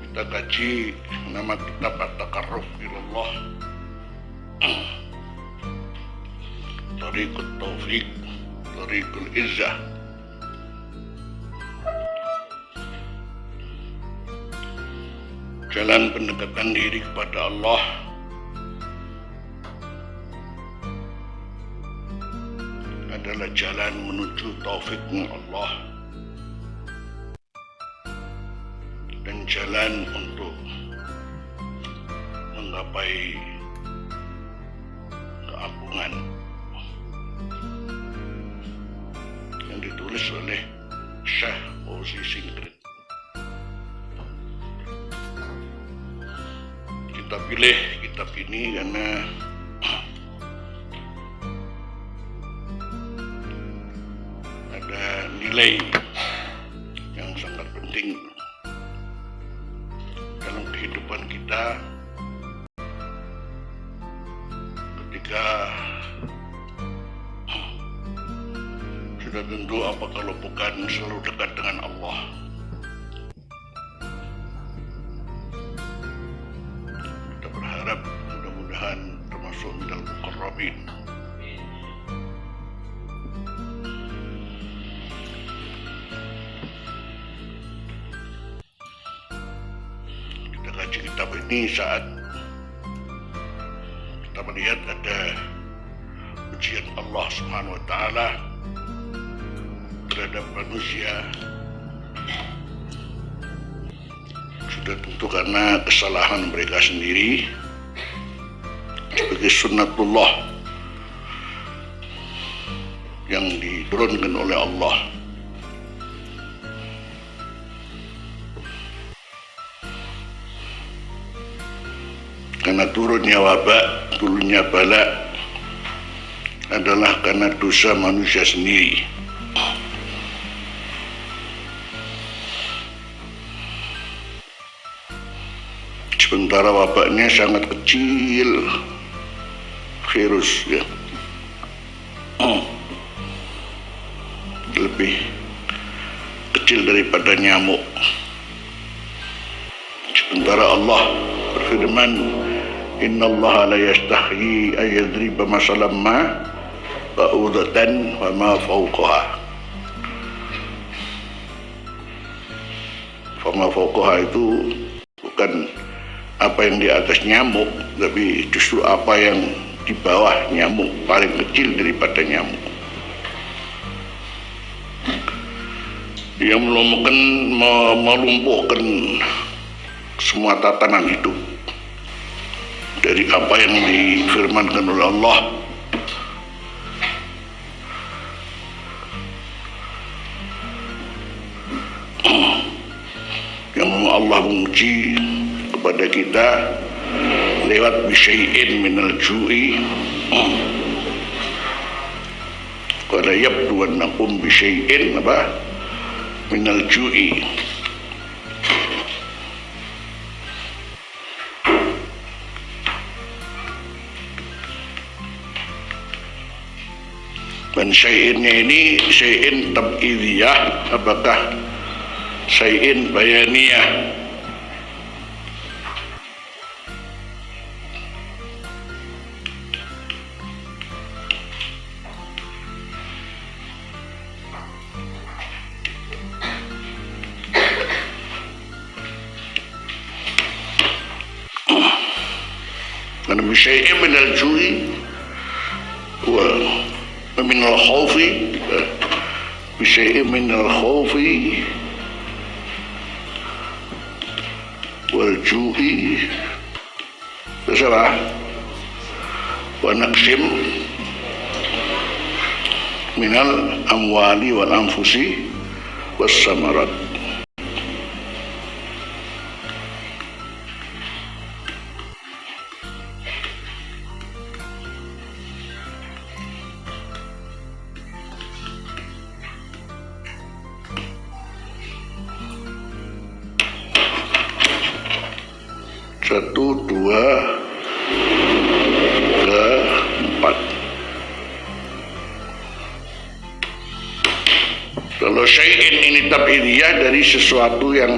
Kita kaji nama kitab At-Taqarrub ilallah, Tariqut Taufiq, Tariqul Izzah. Jalan pendekatan diri kepada Allah adalah jalan menuju taufiknya Allah dan jalan untuk menggapai keampungan yang ditulis oleh Syekh Fauzi Singkrit. Kita pilih kitab ini karena ada nilai yang sangat penting dalam kehidupan kita ketika sudah tentu apa kalau bukan selalu dekat dengan Allah. Kita berharap mudah-mudahan termasuk minal muqarrabin. Kita kaji kitab ini saat kita melihat ada ujian Allah Subhanahu wa Ta'ala terhadap manusia, sudah tentu karena kesalahan mereka sendiri sebagai sunnatullah yang diturunkan oleh Allah. Karena turunnya wabak, turunnya bala adalah karena dosa manusia sendiri. Sementara wabaknya sangat kecil, virus ya, lebih kecil daripada nyamuk. Sementara Allah berfirman, Innallaha la yastahyi an yadriba masalan ma ba'udatan wa ma fawqaha. Fama fawqaha itu bukan apa yang di atas nyamuk, tapi justru apa yang di bawah nyamuk, paling kecil daripada nyamuk. Dia melumpuhkan semua tatanan hidup dari apa yang difirmankan oleh Allah. Yang Allah menguji kepada kita lewat bisyai'in minal ju'i, qala yabluwannakum bisyai'in apa minal ju'i. Dan syai'innya ini syai'in tab'idiyah, apakah syai'in bayaniyah? Karena bisyai'in minal ju'i wa minal khawfi, bisyai'in minal khawfi wal ju'i, terus apa? Wa naqsim minal amwali wal anfusi was samarat. Satu, dua, tiga, empat. Kalau syai'in ini tab'idiyah, dari sesuatu yang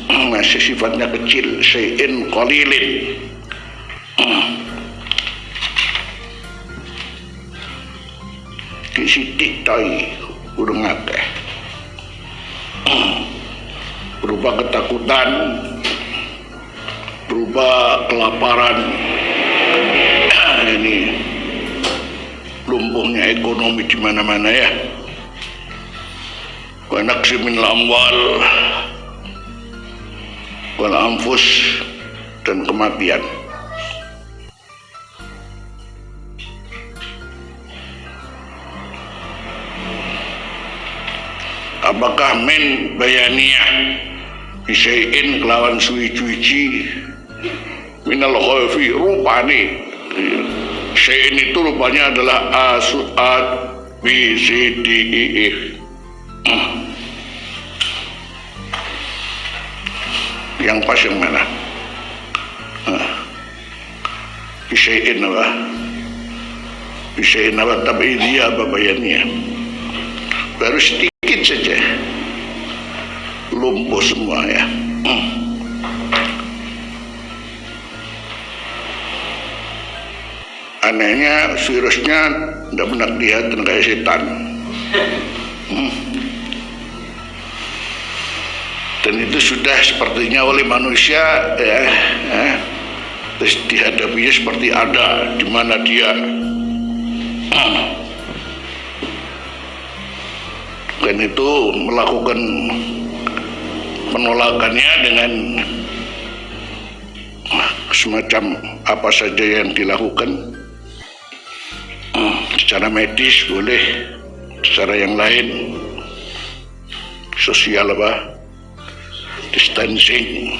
masih sifatnya kecil, syai'in qalilin. Disidik tai urung akeh. Berupa ketakutan, berupa kelaparan, ini lumpuhnya ekonomi di mana-mana ya. Wa naqsi min al-amwal wal anfus, dan kematian. Apakah min bayaniyah bisyai'in kelawan suwi-suwi minal khawfi, rupane syai'in itu rupanya adalah A, B, C, D, E, F. Yang pas yang mana? Bisyai'in apa? Bisyai'in apa? Tapi dia apa bayannya? Baru sedikit saja lumpuh semua ya. Anehnya virusnya tidak pernah kelihatan kayak setan. Dan itu sudah sepertinya oleh manusia ya, terus dihadapinya seperti ada di mana dia dan itu melakukan penolakannya dengan semacam apa saja yang dilakukan. Secara medis boleh, secara yang lain sosial apa, distancing,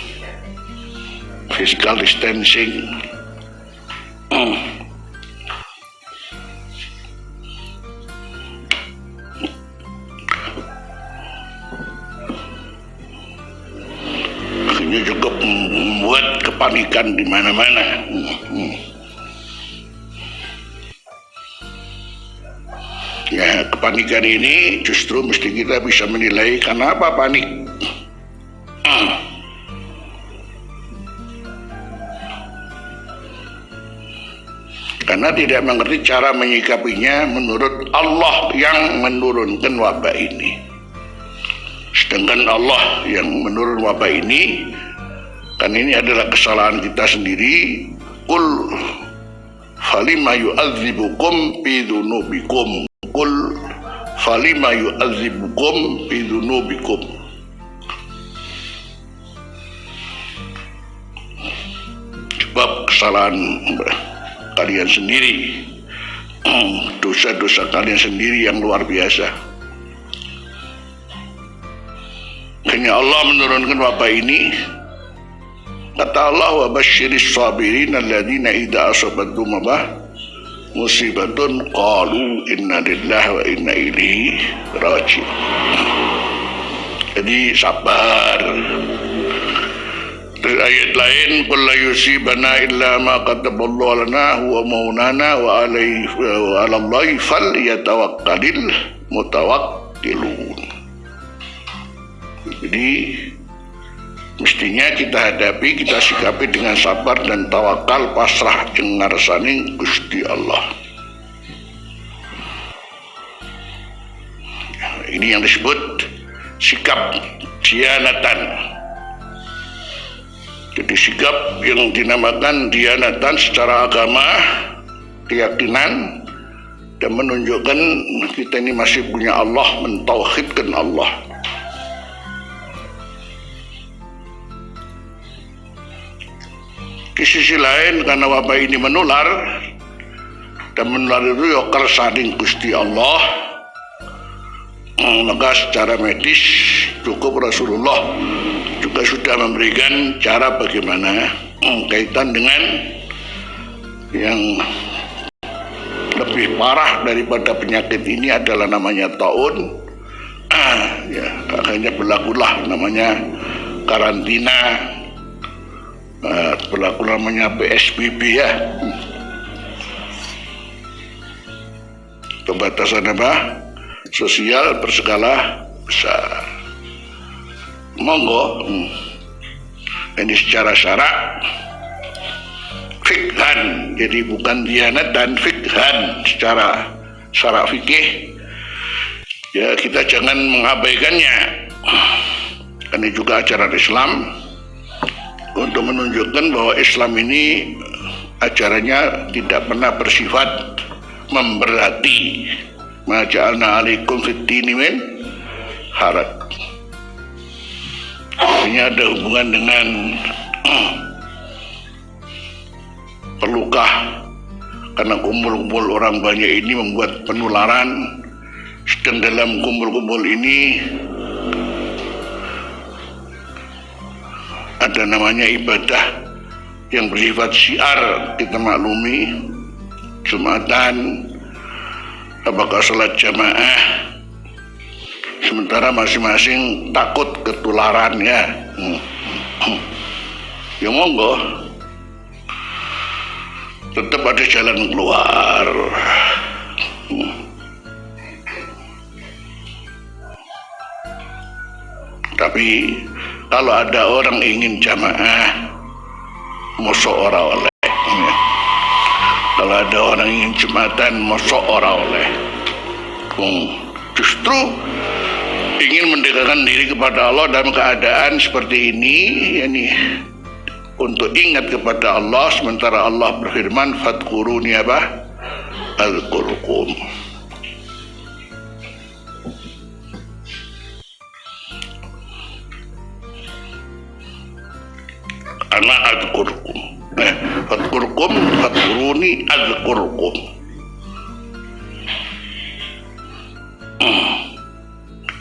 physical distancing. Akhirnya juga membuat kepanikan di mana-mana. Ya, kepanikan ini justru mesti kita bisa menilai karena apa panik. Karena tidak mengerti cara menyikapinya menurut Allah yang menurunkan wabah ini. Sedangkan Allah yang menurun wabah ini, kan ini adalah kesalahan kita sendiri. Qul falima yu'adzibukum bi dzunubikum. Qul falima yu'adzibukum bi dzunubikum. Sebab kesalahan kalian sendiri, dosa-dosa kalian sendiri yang luar biasa. Hanya Allah menurunkan wabah ini. Kata Allah, wa basyiris sabirin alladzina idza asabathum musibatun qalu inna lillahi wa inna ilaihi raji'un. Jadi sabar. Terus ayat lain, qul la yusibana illa ma kataballahu lana huwa maulana wa 'alallahi falyatawakkalul mutawakkilun. Jadi mestinya kita hadapi, kita sikapi dengan sabar dan tawakal, pasrah jeung ngarsani Gusti Allah. Ini yang disebut sikap dianatan. Jadi sikap yang dinamakan dianatan secara agama, keyakinan, dan menunjukkan kita ini masih punya Allah, mentauhidkan Allah. Di sisi lain, karena wabah ini menular, dan menular itu ya kersaning Gusti Allah, maka secara medis cukup Rasulullah juga sudah memberikan cara bagaimana kaitan dengan yang lebih parah daripada penyakit ini adalah namanya taun. Ya, akhirnya berlakulah namanya karantina, berlaku namanya PSBB ya. Pembatasan apa? Sosial berskala besar. Monggo Ini secara syarak fikhan, jadi bukan dianat dan fikhan secara syarak fikih. Ya, kita jangan mengabaikannya. Ini juga ajaran Islam untuk menunjukkan bahwa Islam ini ajarannya tidak pernah bersifat memberati. Ma ja'alna 'alaikum fid-dini min haraj. Ini ada hubungan dengan perlukah karena kumpul-kumpul orang banyak ini membuat penularan, sedang dalam kumpul-kumpul ini ada namanya ibadah yang bersifat syiar, kita maklumi Jumatan, apakah salat jamaah, sementara masing-masing takut ketularan ya. Ya monggo, tetap ada jalan keluar. Tapi kalau ada orang ingin jamaah, mosok ora oleh. Kalau ada orang ingin jumatan, mosok ora oleh. Justru ingin mendekatkan diri kepada Allah dalam keadaan seperti ini, yani untuk ingat kepada Allah, sementara Allah berfirman, fadkuruni apa? Azkurkum. Ana azkurkum. Fadkurkum, fadkuruni azkurkum.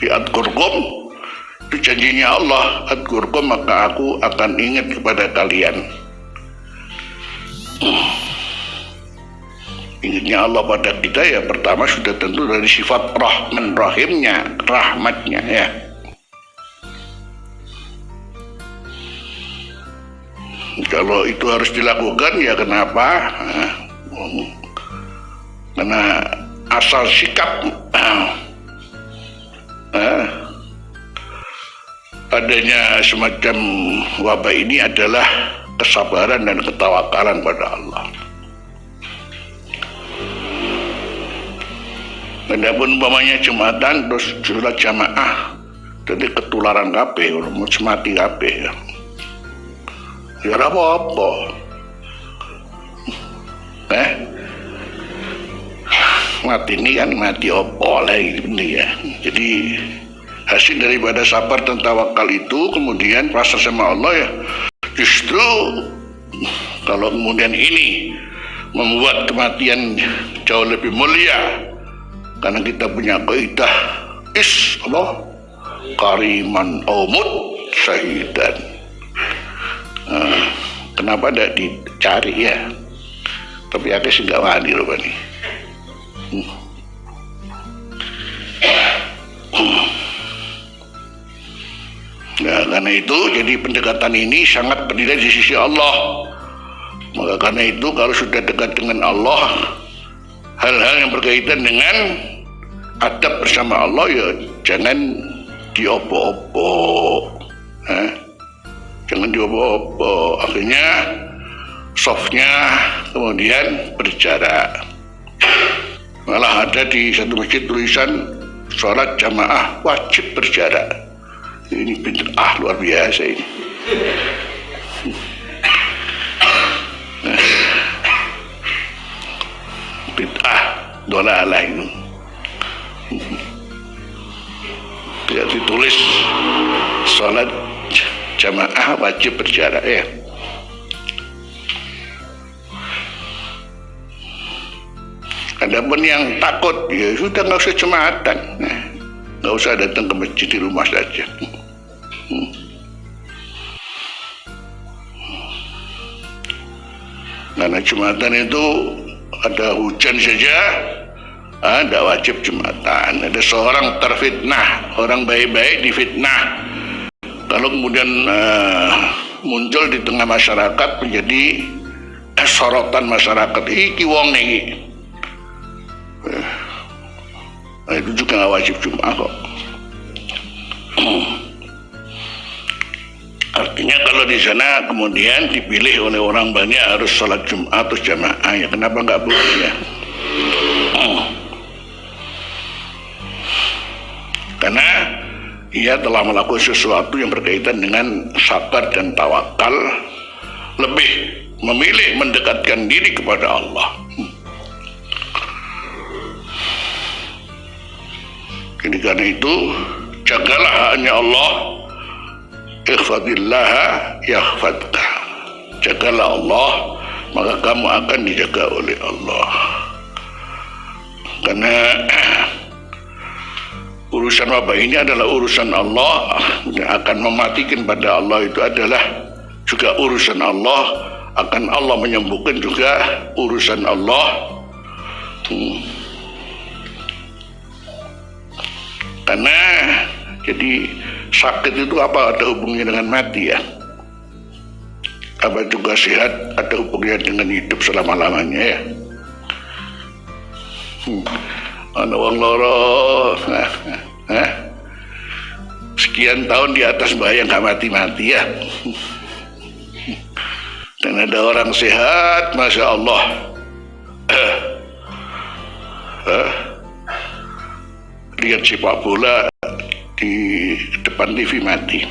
Di azkurkum itu janjinya Allah, azkurkum maka aku akan ingat kepada kalian. Ingatnya Allah pada kita ya pertama sudah tentu dari sifat rahman rahimnya, rahmatnya ya. Kalau itu harus dilakukan ya kenapa? Karena asal sikap adanya semacam wabah ini adalah kesabaran dan ketawakalan pada Allah. Adapun umpamanya jumatan terus sholat jamaah, jadi ketularan kabeh, mau mati kabeh ya. Ya apa-apa. Mati ini kan mati opo lagi ini ya. Jadi hasil daripada sabar dan tawakal itu kemudian rasa sama Allah ya. Justru kalau kemudian ini membuat kematian jauh lebih mulia, karena kita punya kaidah Allah kariman aumut syahidan. Kenapa tidak dicari ya? Tapi aku sih nggak wani loh Bani. Nah, karena itu jadi pendekatan ini sangat bernilai di sisi Allah. Maka karena itu kalau sudah dekat dengan Allah, hal-hal yang berkaitan dengan adab bersama Allah ya jangan diopo-opo. Jangan diopo-opo. Akhirnya softnya kemudian berjarak. Malah ada di satu masjid tulisan sholat jamaah wajib berjarak. Ini bid'ah luar biasa ini. Bid'ah dolalah itu. Tidak ditulis sholat jamaah wajib berjarak ya. Adapun yang takut ya sudah nggak usah jumatan, nggak usah datang ke masjid, di rumah saja. Karena jumatan itu ada hujan saja, tidak wajib jumatan. Ada seorang terfitnah, orang baik-baik difitnah. Kalau kemudian muncul di tengah masyarakat menjadi sorotan masyarakat, iki wong niki. Nah, itu juga nggak wajib Jumat kok. Artinya kalau di sana kemudian dipilih oleh orang banyak harus sholat Jumat atau jamaah, ya kenapa nggak boleh ya? Karena ia telah melakukan sesuatu yang berkaitan dengan sabar dan tawakal, lebih memilih mendekatkan diri kepada Allah. Jadi karena itu jagalah hanya Allah, ihfadillah yahfadka. Jagalah Allah, maka kamu akan dijaga oleh Allah. Karena urusan wabah ini adalah urusan Allah, yang akan mematikan pada Allah itu adalah juga urusan Allah, akan Allah menyembuhkan juga urusan Allah. Karena jadi sakit itu apa ada hubungannya dengan mati ya? Apa juga sehat ada hubungannya dengan hidup selama-lamanya ya? Ana wong loro sekian tahun di atas bahaya nggak mati-mati ya. Dan ada orang sehat, masya Allah, lihat sepak bola di depan TV mati.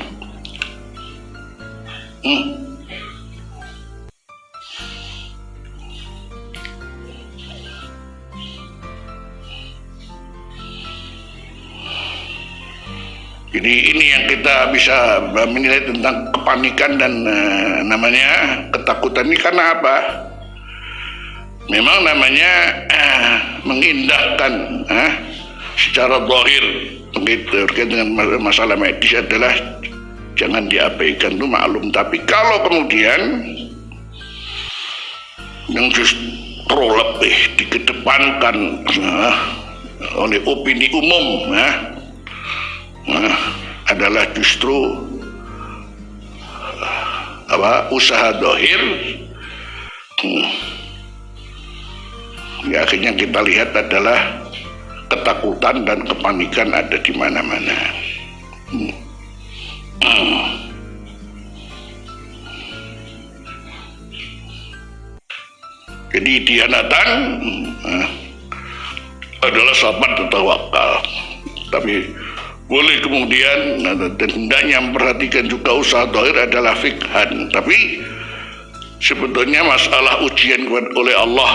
Jadi ini yang kita bisa menilai tentang kepanikan dan namanya ketakutan ini karena apa? Memang namanya mengindahkan secara zahir terkait dengan masalah medis adalah jangan diabaikan, itu maklum. Tapi kalau kemudian yang justru lebih dikedepankan oleh opini umum adalah justru usaha zahir, ya akhirnya kita lihat adalah ketakutan dan kepanikan ada di mana-mana. Jadi dianatan adalah sabar dan tawakal, tapi boleh kemudian dan hendaknya memperhatikan juga usaha zahir adalah fikhan. Tapi sebetulnya masalah ujian oleh Allah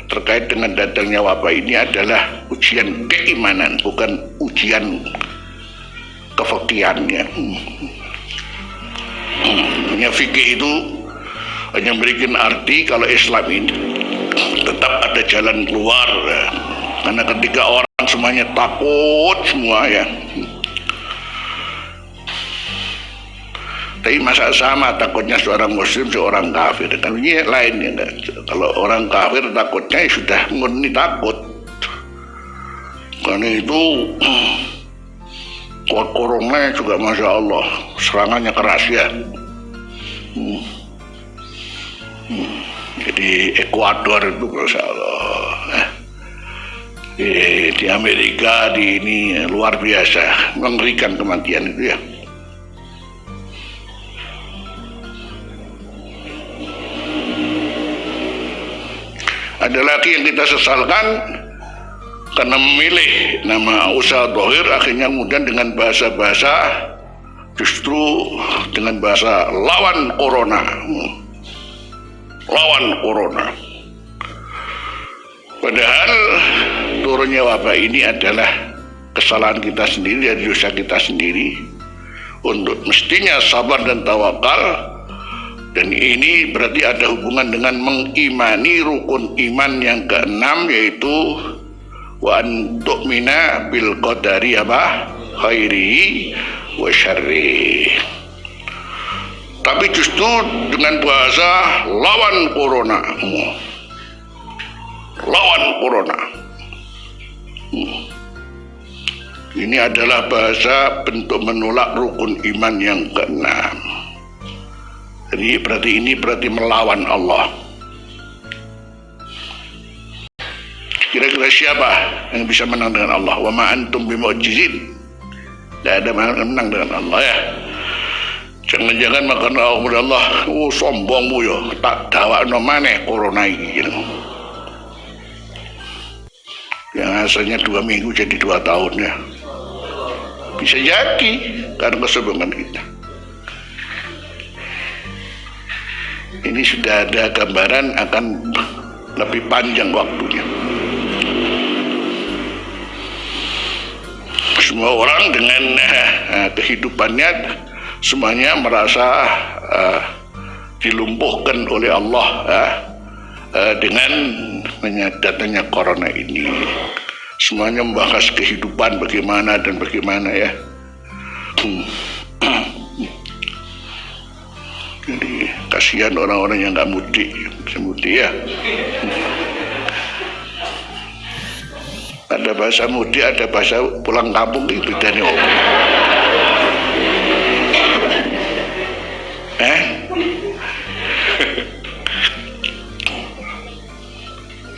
terkait dengan datangnya wabah ini adalah ujian keimanan, bukan ujian kefikihannya. Hanya fikih itu hanya memberikan arti kalau Islam ini tetap ada jalan keluar, karena ketika orang semuanya takut semua ya. Tapi masa sama takutnya seorang muslim seorang kafir, kan ini lain ya. Kalau orang kafir takutnya ya sudah murni takut, karena itu corona juga masya Allah serangannya keras ya. Jadi Ekuador itu masya Allah, di Amerika di ini luar biasa mengerikan kematian itu ya. Ada lagi yang kita sesalkan karena memilih nama usaha zahir, akhirnya kemudian dengan bahasa-bahasa justru dengan bahasa lawan corona, padahal turunnya wabah ini adalah kesalahan kita sendiri, dari dosa kita sendiri, untuk mestinya sabar dan tawakal. Dan ini berarti ada hubungan dengan mengimani rukun iman yang keenam, yaitu wa antu'mina bil qadari khairihi wa syarrihi. Tapi justru dengan bahasa lawan corona, ini adalah bahasa bentuk menolak rukun iman yang keenam. Jadi berarti melawan Allah. Kira-kira siapa yang bisa menang dengan Allah? Wa ma antum bimu'jizin. Tidak ada menang dengan Allah ya. Jangan-jangan makan Allah, oh sombongmu ya, tak dawakno maneh corona iki. Yang asalnya 2 minggu jadi 2 tahun ya. Bisa jadi karena kesombongan kita. Ini sudah ada gambaran akan lebih panjang waktunya. Semua orang dengan kehidupannya semuanya merasa dilumpuhkan oleh Allah dengan datangnya corona ini. Semuanya membahas kehidupan bagaimana dan bagaimana ya. Jadi kasihan orang-orang yang nggak mudik, bisa mudik ya. Ada bahasa mudik, ada bahasa pulang kampung, itu bedanya apa?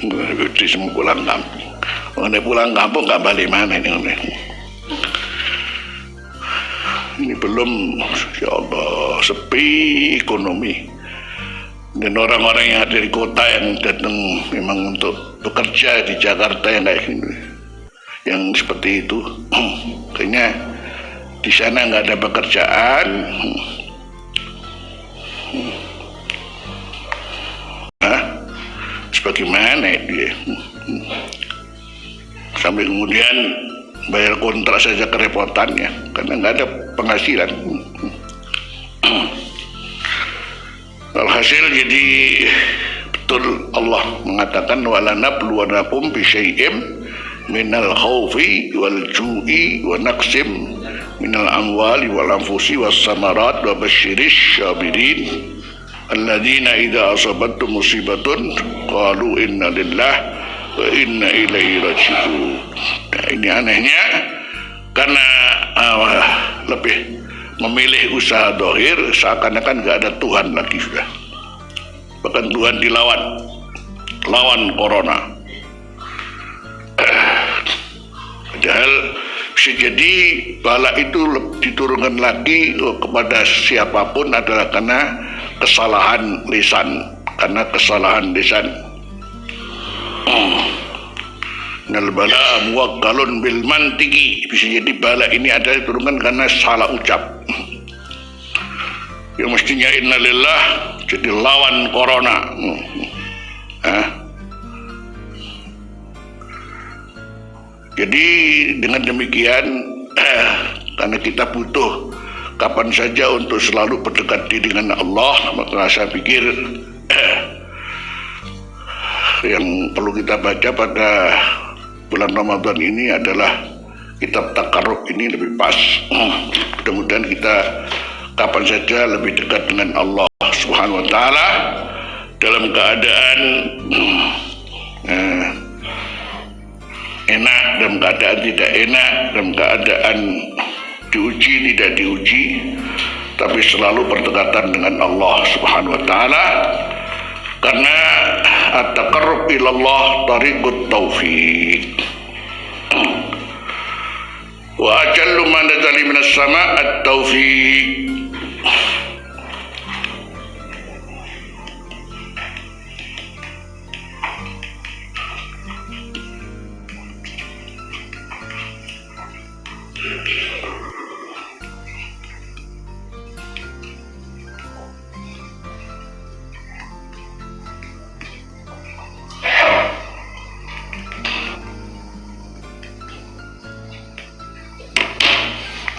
Mudik semua pulang kampung. Pulang kampung nggak balik mana ini? Ini belum, ya Allah, sepi ekonomi. Dan orang-orang yang ada di kota yang datang memang untuk bekerja di Jakarta yang kayak gini, yang seperti itu, kayaknya di sana nggak ada pekerjaan. Sebagaimana dia? Sampai kemudian bayar kontrak saja kerepotannya karena nggak ada penghasilan. Alhasil jadi betul Allah mengatakan wala nabluwanakum bisyai'im minal khaufi wal ju'i wa naqsim minal amwali wal anfusi was samarat wa basyiris syabirin alladzina idza asabatkum musibatun qalu inna lillahi wa inna ilaihi raji'un. Nah, ini anehnya karena lebih memilih usaha dohir, seakan-akan gak ada Tuhan lagi sudah. Bahkan Tuhan lawan corona. Padahal bisa jadi bala itu diturunkan lagi kepada siapapun adalah karena kesalahan lisan, Nal bala muwakkalun bil mantiki. Bisa jadi bala ini ada diturunkan karena salah ucap. Yang mestinya innalillah jadi lawan corona. Jadi dengan demikian karena kita butuh kapan saja untuk selalu berdekat diri dengan Allah, maka saya pikir yang perlu kita baca pada bulan Ramadan ini adalah kitab Takarrub ini lebih pas. Mudah-mudahan kita kapan saja lebih dekat dengan Allah Subhanahu wa taala dalam keadaan enak, dalam keadaan tidak enak, dalam keadaan diuji tidak diuji, tapi selalu berdekatan dengan Allah Subhanahu wa taala. Karena at-taqarrub ilallah tariqut taufiq. Wa ajallu ma nazala minas sama' at-taufiq.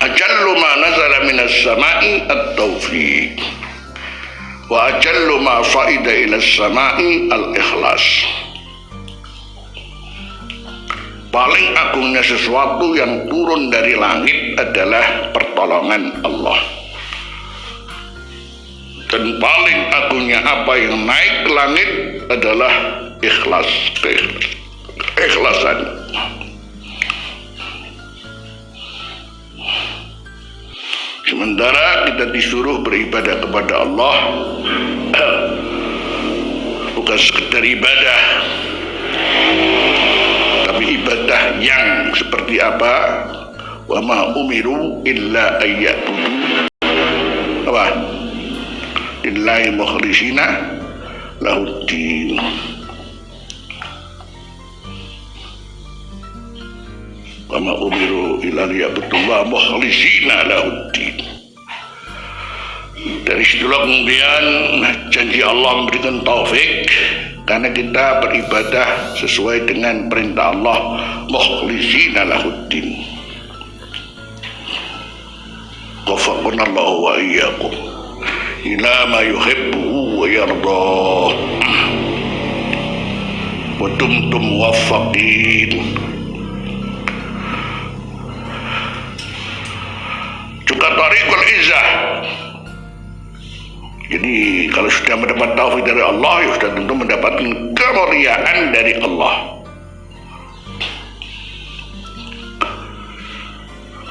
Ajallu ma nazala minas sama'i at-taufiq wa ajallu ma sa'ida ila sama'i al-ikhlas. Paling agungnya sesuatu yang turun dari langit adalah pertolongan Allah, dan paling agungnya apa yang naik ke langit adalah keikhlasan. Sementara kita disuruh beribadah kepada Allah, bukan sekedar ibadah, tapi ibadah yang seperti apa? Wa ma umiru illa ayya'budu lillahi mukhlishina lahuddin. Wa ma umiru illa liya'budullaha mukhlishina lahuddin. Dari situlah kemudian janji Allah memberikan taufik karena kita beribadah sesuai dengan perintah Allah, mukhlishina lahuddin. Waffaqnallahu wa iyyakum ila ma yuhibbu wa yarda. Wa dumtum muwaffaqin. Juga tariqul izzah. Jadi kalau sudah mendapat taufik dari Allah, ya sudah tentu mendapatkan kemuliaan dari Allah.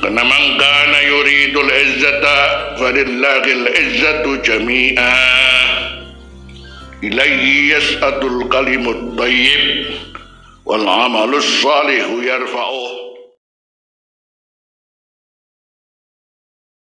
Karena man kana yuridul izzata falillahil izzatu jami'a. Ilaihi yas'adul kalimut thayyib wal amalus salihu yarfa'uh.